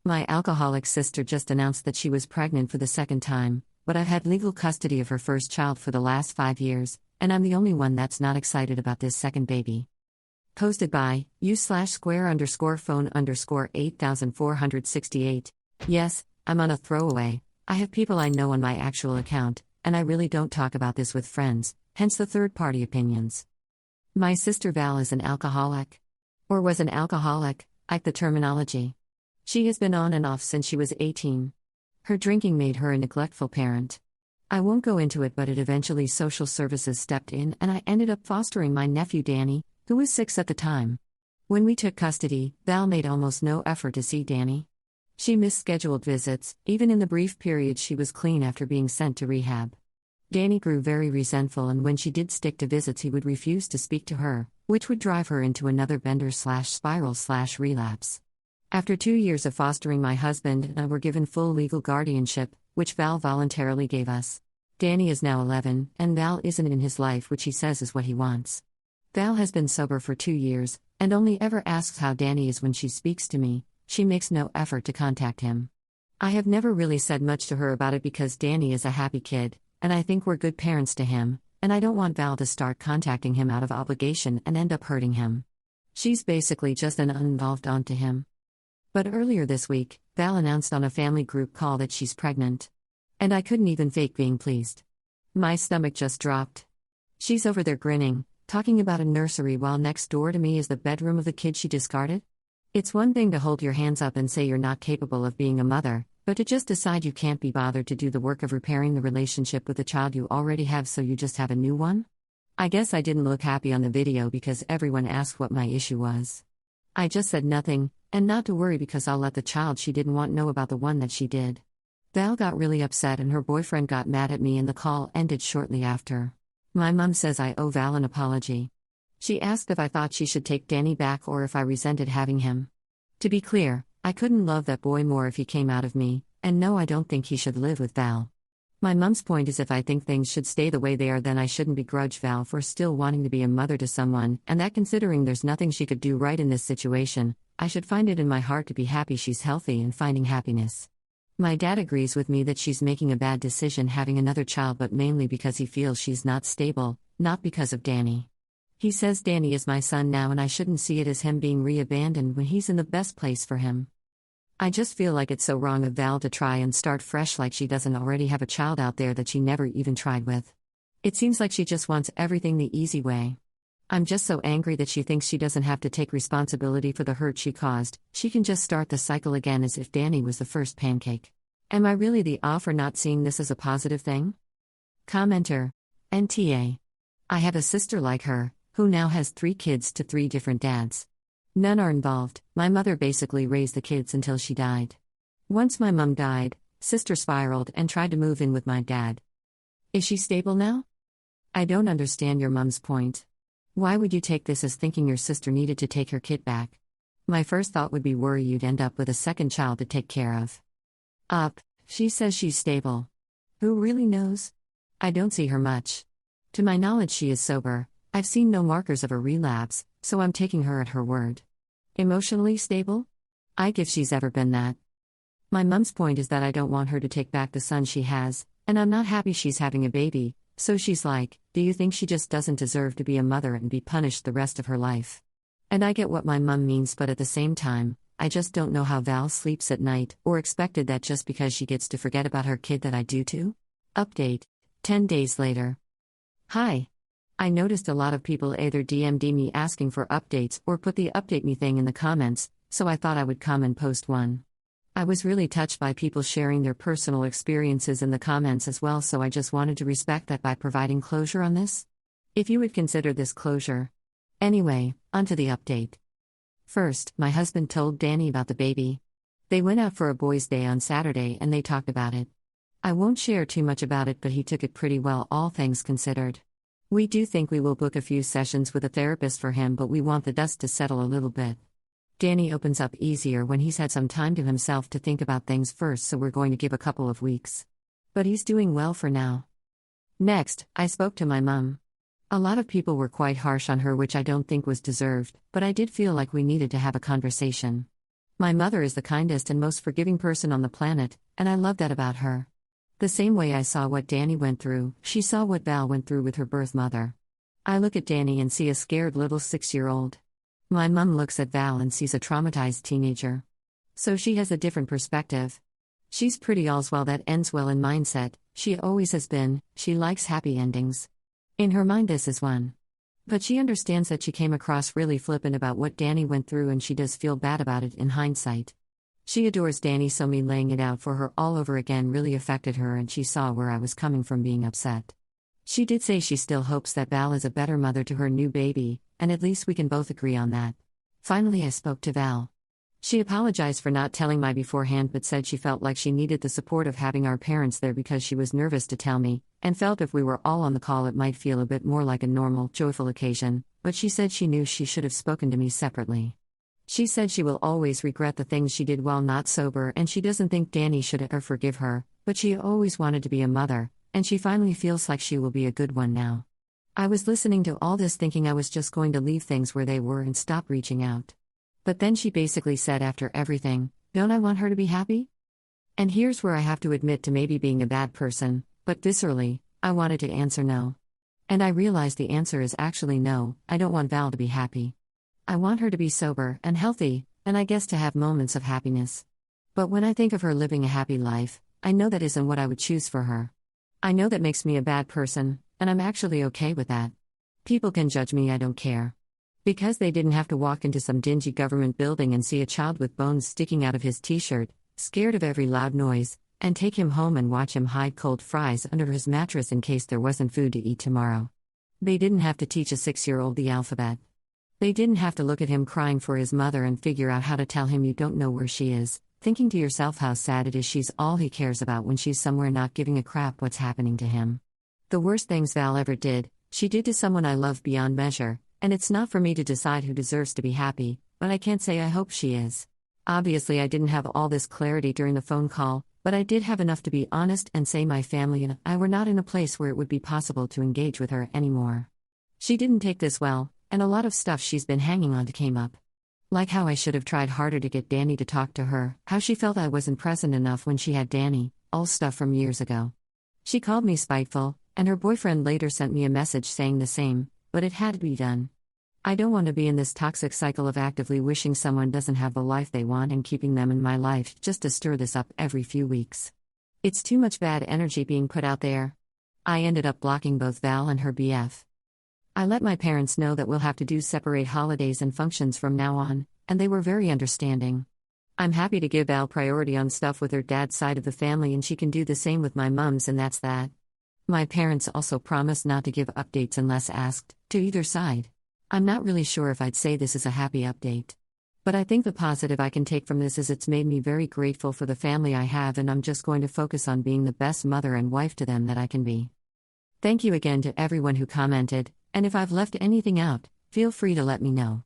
My alcoholic sister just announced that she was pregnant for the second time, but I've had legal custody of her first child for the last 5 years, and I'm the only one that's not excited about this second baby. Posted by u/square_phone_8468. Yes, I'm on a throwaway. I have people I know on my actual account, and I really don't talk about this with friends, hence the third-party opinions. My sister Val is an alcoholic. Or was an alcoholic, like the terminology. She has been on and off since she was 18. Her drinking made her a neglectful parent. I won't go into it, but eventually social services stepped in and I ended up fostering my nephew Danny, who was 6 at the time. When we took custody, Val made almost no effort to see Danny. She missed scheduled visits, even in the brief period she was clean after being sent to rehab. Danny grew very resentful, and when she did stick to visits he would refuse to speak to her, which would drive her into another bender/spiral/relapse. After 2 years of fostering, my husband and I were given full legal guardianship, which Val voluntarily gave us. Danny is now 11, and Val isn't in his life, which he says is what he wants. Val has been sober for 2 years, and only ever asks how Danny is when she speaks to me. She makes no effort to contact him. I have never really said much to her about it because Danny is a happy kid, and I think we're good parents to him, and I don't want Val to start contacting him out of obligation and end up hurting him. She's basically just an uninvolved aunt to him. But earlier this week, Val announced on a family group call that she's pregnant. And I couldn't even fake being pleased. My stomach just dropped. She's over there grinning, talking about a nursery while next door to me is the bedroom of the kid she discarded. It's one thing to hold your hands up and say you're not capable of being a mother, but to just decide you can't be bothered to do the work of repairing the relationship with the child you already have, so you just have a new one? I guess I didn't look happy on the video because everyone asked what my issue was. I just said nothing, and not to worry because I'll let the child she didn't want know about the one that she did. Val got really upset and her boyfriend got mad at me, and the call ended shortly after. My mom says I owe Val an apology. She asked if I thought she should take Danny back or if I resented having him. To be clear, I couldn't love that boy more if he came out of me, and no, I don't think he should live with Val. My mom's point is if I think things should stay the way they are, then I shouldn't begrudge Val for still wanting to be a mother to someone, and that considering there's nothing she could do right in this situation, I should find it in my heart to be happy she's healthy and finding happiness. My dad agrees with me that she's making a bad decision having another child, but mainly because he feels she's not stable, not because of Danny. He says Danny is my son now and I shouldn't see it as him being re-abandoned when he's in the best place for him. I just feel like it's so wrong of Val to try and start fresh like she doesn't already have a child out there that she never even tried with. It seems like she just wants everything the easy way. I'm just so angry that she thinks she doesn't have to take responsibility for the hurt she caused. She can just start the cycle again as if Danny was the first pancake. Am I really the off for not seeing this as a positive thing? Commenter. NTA. I have a sister like her, who now has 3 kids to 3 different dads. None are involved. My mother basically raised the kids until she died. Once my mom died, sister spiraled and tried to move in with my dad. Is she stable now? I don't understand your mom's point. Why would you take this as thinking your sister needed to take her kid back? My first thought would be worry you'd end up with a second child to take care of. She says she's stable. Who really knows? I don't see her much. To my knowledge she is sober. I've seen no markers of a relapse, so I'm taking her at her word. Emotionally stable? I give she's ever been that. My mom's point is that I don't want her to take back the son she has, and I'm not happy she's having a baby, so she's like, do you think she just doesn't deserve to be a mother and be punished the rest of her life? And I get what my mom means, but at the same time, I just don't know how Val sleeps at night, or expected that just because she gets to forget about her kid that I do too. Update. 10 days later. Hi. I noticed a lot of people either DM'd me asking for updates or put the update me thing in the comments, so I thought I would come and post one. I was really touched by people sharing their personal experiences in the comments as well, so I just wanted to respect that by providing closure on this. If you would consider this closure. Anyway, onto the update. First, my husband told Danny about the baby. They went out for a boys' day on Saturday and they talked about it. I won't share too much about it, but he took it pretty well, all things considered. We do think we will book a few sessions with a therapist for him, but we want the dust to settle a little bit. Danny opens up easier when he's had some time to himself to think about things first, so we're going to give a couple of weeks. But he's doing well for now. Next, I spoke to my mom. A lot of people were quite harsh on her, which I don't think was deserved, but I did feel like we needed to have a conversation. My mother is the kindest and most forgiving person on the planet, and I love that about her. The same way I saw what Danny went through, she saw what Val went through with her birth mother. I look at Danny and see a scared little 6-year-old. My mum looks at Val and sees a traumatized teenager. So she has a different perspective. She's pretty all's well that ends well in mindset, she always has been, she likes happy endings. In her mind this is one. But she understands that she came across really flippant about what Danny went through and she does feel bad about it in hindsight. She adores Danny, so me laying it out for her all over again really affected her, and she saw where I was coming from being upset. She did say she still hopes that Val is a better mother to her new baby, and at least we can both agree on that. Finally I spoke to Val. She apologized for not telling me beforehand but said she felt like she needed the support of having our parents there because she was nervous to tell me, and felt if we were all on the call it might feel a bit more like a normal, joyful occasion, but she said she knew she should have spoken to me separately. She said she will always regret the things she did while not sober, and she doesn't think Danny should ever forgive her, but she always wanted to be a mother, and she finally feels like she will be a good one now. I was listening to all this thinking I was just going to leave things where they were and stop reaching out. But then she basically said after everything, "Don't I want her to be happy?" And here's where I have to admit to maybe being a bad person, but viscerally, I wanted to answer no. And I realized the answer is actually no, I don't want Val to be happy. I want her to be sober and healthy, and I guess to have moments of happiness. But when I think of her living a happy life, I know that isn't what I would choose for her. I know that makes me a bad person, and I'm actually okay with that. People can judge me, I don't care. Because they didn't have to walk into some dingy government building and see a child with bones sticking out of his t-shirt, scared of every loud noise, and take him home and watch him hide cold fries under his mattress in case there wasn't food to eat tomorrow. They didn't have to teach a 6-year-old the alphabet. They didn't have to look at him crying for his mother and figure out how to tell him you don't know where she is, thinking to yourself how sad it is she's all he cares about when she's somewhere not giving a crap what's happening to him. The worst things Val ever did, she did to someone I love beyond measure, and it's not for me to decide who deserves to be happy, but I can't say I hope she is. Obviously I didn't have all this clarity during the phone call, but I did have enough to be honest and say my family and I were not in a place where it would be possible to engage with her anymore. She didn't take this well, and a lot of stuff she's been hanging on to came up. Like how I should have tried harder to get Danny to talk to her, how she felt I wasn't present enough when she had Danny, all stuff from years ago. She called me spiteful, and her boyfriend later sent me a message saying the same, but it had to be done. I don't want to be in this toxic cycle of actively wishing someone doesn't have the life they want and keeping them in my life just to stir this up every few weeks. It's too much bad energy being put out there. I ended up blocking both Val and her BF. I let my parents know that we'll have to do separate holidays and functions from now on, and they were very understanding. I'm happy to give Val priority on stuff with her dad's side of the family, and she can do the same with my mum's, and that's that. My parents also promised not to give updates unless asked, to either side. I'm not really sure if I'd say this is a happy update. But I think the positive I can take from this is it's made me very grateful for the family I have, and I'm just going to focus on being the best mother and wife to them that I can be. Thank you again to everyone who commented, and if I've left anything out, feel free to let me know.